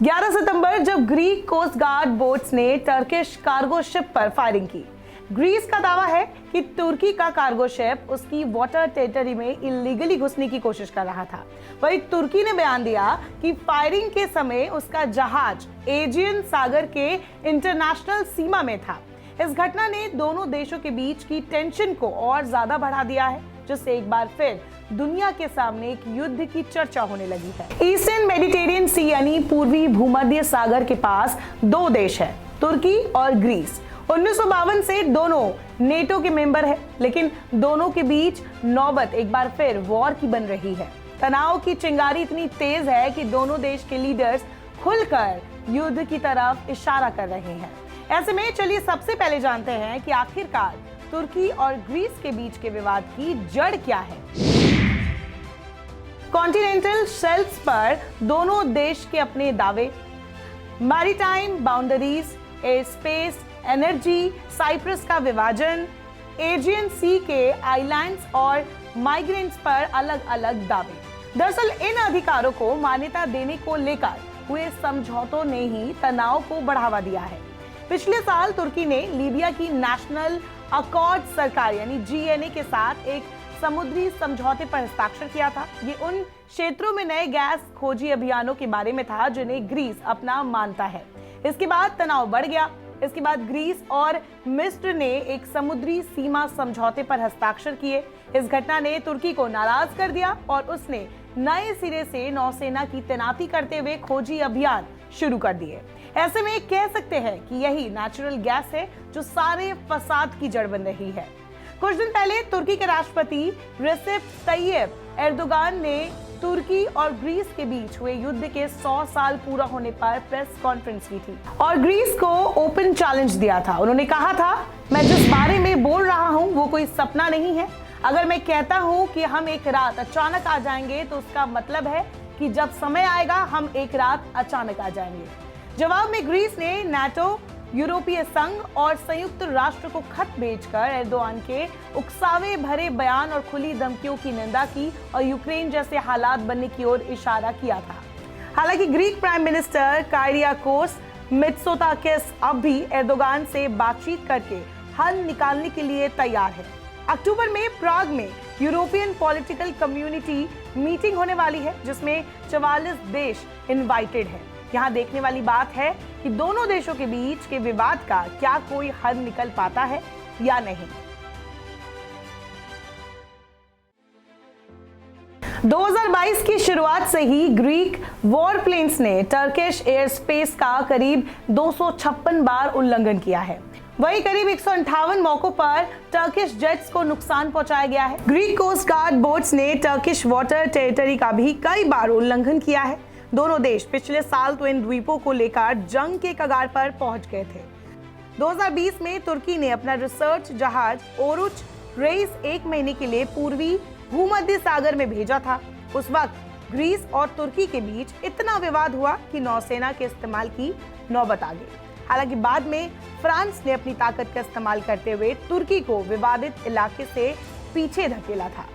11 सितंबर जब Greek coast guard boats ने Turkish cargo ship पर फायरिंग की। ग्रीस का दावा है कि तुर्की का कार्गो शिप उसकी वाटर टेरिटरी में इलीगली घुसने की कोशिश कर रहा था। वहीं तुर्की ने बयान दिया कि फायरिंग के समय उसका जहाज एजियन सागर के इंटरनेशनल सीमा में था। इस घटना ने दोनों देशों के बीच की टेंशन को और ज्यादा बढ़ा दिया है, जिससे एक बार फिर दुनिया के सामने एक युद्ध की चर्चा होने लगी है। ईस्टर्न मेडिटेरियन सी यानी पूर्वी भूमध्य सागर के पास दो देश है, तुर्की और ग्रीस। 1952 से दोनों नेटो के मेंबर है, लेकिन दोनों के बीच नौबत एक बार फिर वॉर की बन रही है। तनाव की चिंगारी इतनी तेज है कि दोनों देश के लीडर्स खुलकर युद्ध की तरफ इशारा कर रहे हैं। ऐसे में चलिए सबसे पहले जानते हैं कि आखिरकार तुर्की और ग्रीस के बीच के विवाद की जड़ क्या है। कॉन्टिनेंटल शेल्फ्स पर दोनों देश के अपने दावे, maritime boundaries, air space, energy, Cyprus का विभाजन, एजियन सी के आइलैंड्स और माइग्रेंट्स पर अलग अलग दावे। दरअसल इन अधिकारों को मान्यता देने को लेकर हुए समझौतों ने ही तनाव को बढ़ावा दिया है। पिछले साल तुर्की ने लीबिया की नेशनल अकॉर्ड सरकार यानी जीएनए के साथ एक समुद्री समझौते पर हस्ताक्षर किया था। ये उन क्षेत्रों में नए गैस खोजी अभियानों के बारे में था जिन्हें ग्रीस अपना मानता है। इसके बाद तनाव बढ़ गया। इसके बाद ग्रीस और मिस्र ने एक समुद्री सीमा समझौते पर हस्ताक्षर किए। इस घटना ने तुर्की को नाराज कर दिया और उसने नए सिरे से नौसेना की तैनाती करते हुए खोजी अभियान शुरू कर दिए। ऐसे में कह सकते हैं कि यही नेचुरल गैस है जो सारे फसाद की जड़ बन रही है। कुछ दिन पहले तुर्की के राष्ट्रपति रेसेप तैयब एर्दोगान ने तुर्की और ग्रीस के बीच हुए युद्ध के 100 साल पूरा होने पर प्रेस कॉन्फ्रेंस की थी और ग्रीस को ओपन चैलेंज दिया था। उन्होंने कहा था, मैं जिस बारे में बोल रहा हूं वो कोई सपना नहीं है। अगर मैं कहता हूं कि हम एक रात अचानक आ जाएंगे तो उसका मतलब है कि जब समय आएगा हम एक रात अचानक आ जाएंगे। जवाब में ग्रीस ने नाटो, यूरोपीय संघ और संयुक्त राष्ट्र को खत भेजकर एर्दोगान के उकसावे भरे बयान और खुली धमकियों की निंदा की और यूक्रेन जैसे हालात बनने की ओर इशारा किया था। हालांकि ग्रीक प्राइम मिनिस्टर कायरियाकोस मित्सोताकिस अब भी एर्दोगान से बातचीत करके हल निकालने के लिए तैयार है। अक्टूबर में प्राग में यूरोपियन पॉलिटिकल कम्युनिटी मीटिंग होने वाली है, जिसमें 44 देश इनवाइटेड है। यहाँ देखने वाली बात है कि दोनों देशों के बीच के विवाद का क्या कोई हल निकल पाता है या नहीं। 2022 की शुरुआत से ही ग्रीक वॉर प्लेन्स ने टर्किश एयर स्पेस का करीब 256 बार उल्लंघन किया है। वहीं करीब 158 मौकों पर टर्किश जेट्स को नुकसान पहुंचाया गया है। ग्रीक कोस्ट गार्ड बोट्स ने टर्किश वाटर टेरिटरी का भी कई बार उल्लंघन किया है। दोनों देश पिछले साल तो इन द्वीपों को लेकर जंग के कगार पर पहुंच गए थे। 2020 में तुर्की ने अपना रिसर्च जहाज ओरुच रेस 1 महीने के लिए पूर्वी भूमध्य सागर में भेजा था। उस वक्त ग्रीस और तुर्की के बीच इतना विवाद हुआ कि नौसेना के इस्तेमाल की नौबत आ गई। हालांकि बाद में फ्रांस ने अपनी ताकत का इस्तेमाल करते हुए तुर्की को विवादित इलाके से पीछे धकेला था।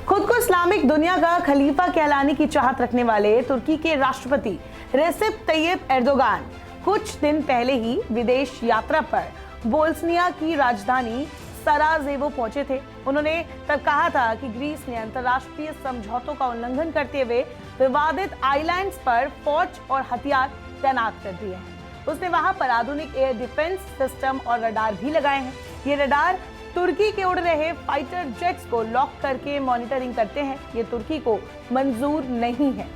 खुद को इस्लामिक दुनिया का खलीफा कहलाने की चाहत रखने वाले तुर्की के राष्ट्रपति रेसेप तैयब एर्दोगान कुछ दिन पहले ही विदेश यात्रा पर बोस्निया की राजधानी सराजेवो पहुंचे थे। उन्होंने तब कहा था कि ग्रीस ने अंतर्राष्ट्रीय समझौतों का उल्लंघन करते हुए विवादित आइलैंड्स पर फौज और हथियार तैनात कर दिए हैं। उसने वहां पर आधुनिक एयर डिफेंस सिस्टम और रडार भी लगाए हैं। ये रडार तुर्की के उड़ रहे फाइटर जेट्स को लॉक करके मॉनिटरिंग करते हैं। ये तुर्की को मंजूर नहीं है।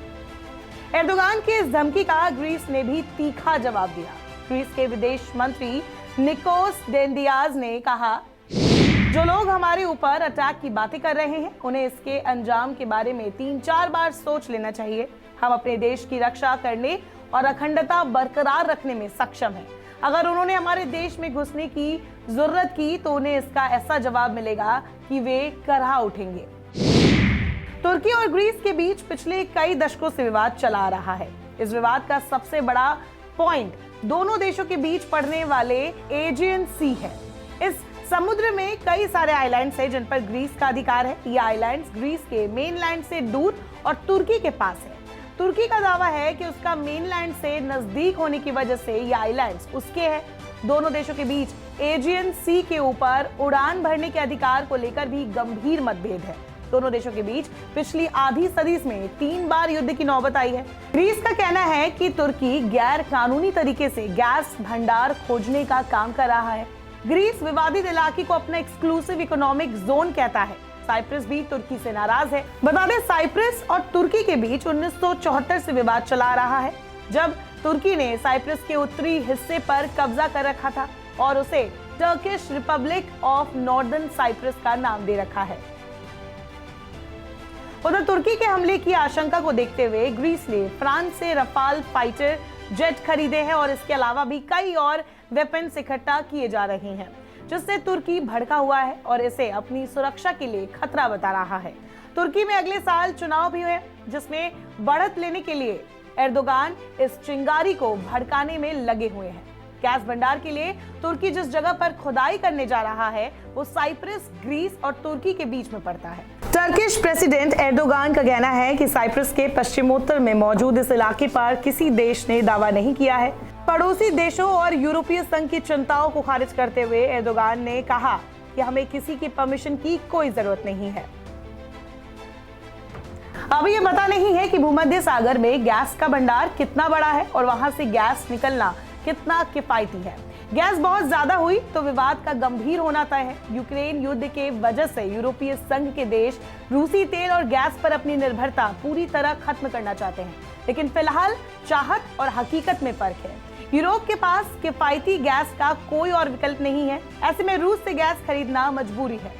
एर्दोगान की इस धमकी का ग्रीस ने भी तीखा जवाब दिया। ग्रीस के विदेश मंत्री निकोस डेंडियाज ने कहा, जो लोग हमारे ऊपर अटैक की बातें कर रहे हैं उन्हें इसके अंजाम के बारे में 3-4 बार सोच लेना चाहिए। हम अपने देश की रक्षा करने और अखंडता बरकरार रखने में सक्षम हैं। अगर उन्होंने हमारे देश में घुसने की जरूरत की तो उन्हें इसका ऐसा जवाब मिलेगा कि वे करहा उठेंगे। तुर्की और ग्रीस के बीच पिछले कई दशकों से विवाद चला आ रहा है। इस विवाद का सबसे बड़ा पॉइंट दोनों देशों के बीच पड़ने वाले एजियन सी है। इस समुद्र में कई सारे आइलैंड्स हैं जिन पर ग्रीस का अधिकार है। ये आइलैंड्स ग्रीस के मेनलैंड से दूर और तुर्की के पास है। तुर्की का दावा है कि उसका मेनलैंड से नजदीक होने की वजह से ये आइलैंड्स उसके हैं। दोनों देशों के बीच एजियन सी के ऊपर उड़ान भरने के अधिकार को लेकर भी गंभीर मतभेद है। दोनों देशों के बीच पिछली आधी सदी में 3 बार युद्ध की नौबत आई है। ग्रीस का कहना है कि तुर्की गैर कानूनी तरीके से गैस भंडार खोजने का काम कर रहा है। ग्रीस विवादित इलाके को अपना एक्सक्लूसिव इकोनॉमिक जोन कहता है। साइप्रस भी तुर्की से नाराज है। बता दें, साइप्रस और तुर्की के बीच 1974 से विवाद चला रहा है, जब तुर्की ने साइप्रस के उत्तरी हिस्से पर कब्जा कर रखा था और उसे Turkish republic of northern Cyprus का नाम दे रखा है। उधर तुर्की के हमले की आशंका को देखते हुए ग्रीस ने फ्रांस से रफाल फाइटर जेट खरीदे हैं और इसके अलावा भी कई और वेपन्स इकट्ठा किए जा रहे हैं, जिससे तुर्की भड़का हुआ है और इसे अपनी सुरक्षा के लिए खतरा बता रहा है। तुर्की में अगले साल चुनाव भी हुए, जिसमें बढ़त लेने के लिए एर्दोगान इस चिंगारी को भड़काने में लगे हुए हैं। गैस भंडार के लिए तुर्की जिस जगह पर खुदाई करने जा रहा है वो साइप्रस, ग्रीस और तुर्की के बीच में पड़ता है। टर्किश प्रेसिडेंट एर्दोगान का कहना है कि साइप्रस के पश्चिमोत्तर में मौजूद इस इलाके पर किसी देश ने दावा नहीं किया है। पड़ोसी देशों और यूरोपीय संघ की चिंताओं को खारिज करते हुए एर्दोगान ने कहा कि हमें किसी की परमिशन की कोई जरूरत नहीं है। अभी ये पता नहीं है कि भूमध्य सागर में गैस का भंडार कितना बड़ा है और वहां से गैस निकलना कितना किफायती है। गैस बहुत ज्यादा हुई तो विवाद का गंभीर होना तय है। यूक्रेन युद्ध के वजह से यूरोपीय संघ के देश रूसी तेल और गैस पर अपनी निर्भरता पूरी तरह खत्म करना चाहते हैं, लेकिन फिलहाल चाहत और हकीकत में फर्क है। यूरोप के पास किफायती गैस का कोई और विकल्प नहीं है। ऐसे में रूस से गैस खरीदना मजबूरी है।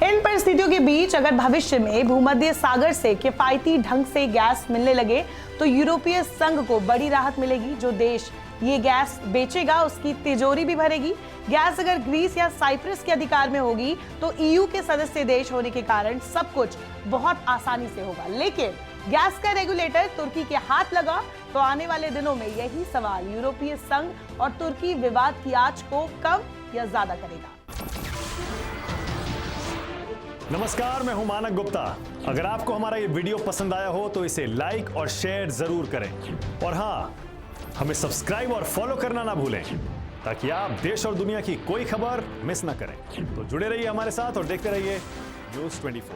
इन परिस्थितियों के बीच अगर भविष्य में भूमध्य सागर से किफायती ढंग से गैस मिलने लगे तो यूरोपीय संघ को बड़ी राहत मिलेगी। जो देश ये गैस बेचेगा उसकी तिजोरी भी भरेगी। गैस अगर ग्रीस या साइप्रस के अधिकार में होगी तो ईयू के सदस्य देश होने के कारण सब कुछ बहुत आसानी से होगा। लेकिन गैस का रेगुलेटर तुर्की के हाथ लगा तो आने वाले दिनों में यही सवाल यूरोपीय संघ और तुर्की विवाद की आंच को कम या ज्यादा करेगा। नमस्कार, मैं हूं मानक गुप्ता। अगर आपको हमारा ये वीडियो पसंद आया हो तो इसे लाइक और शेयर जरूर करें और हाँ, हमें सब्सक्राइब और फॉलो करना ना भूलें ताकि आप देश और दुनिया की कोई खबर मिस ना करें। तो जुड़े रहिए हमारे साथ और देखते रहिए न्यूज़ 24।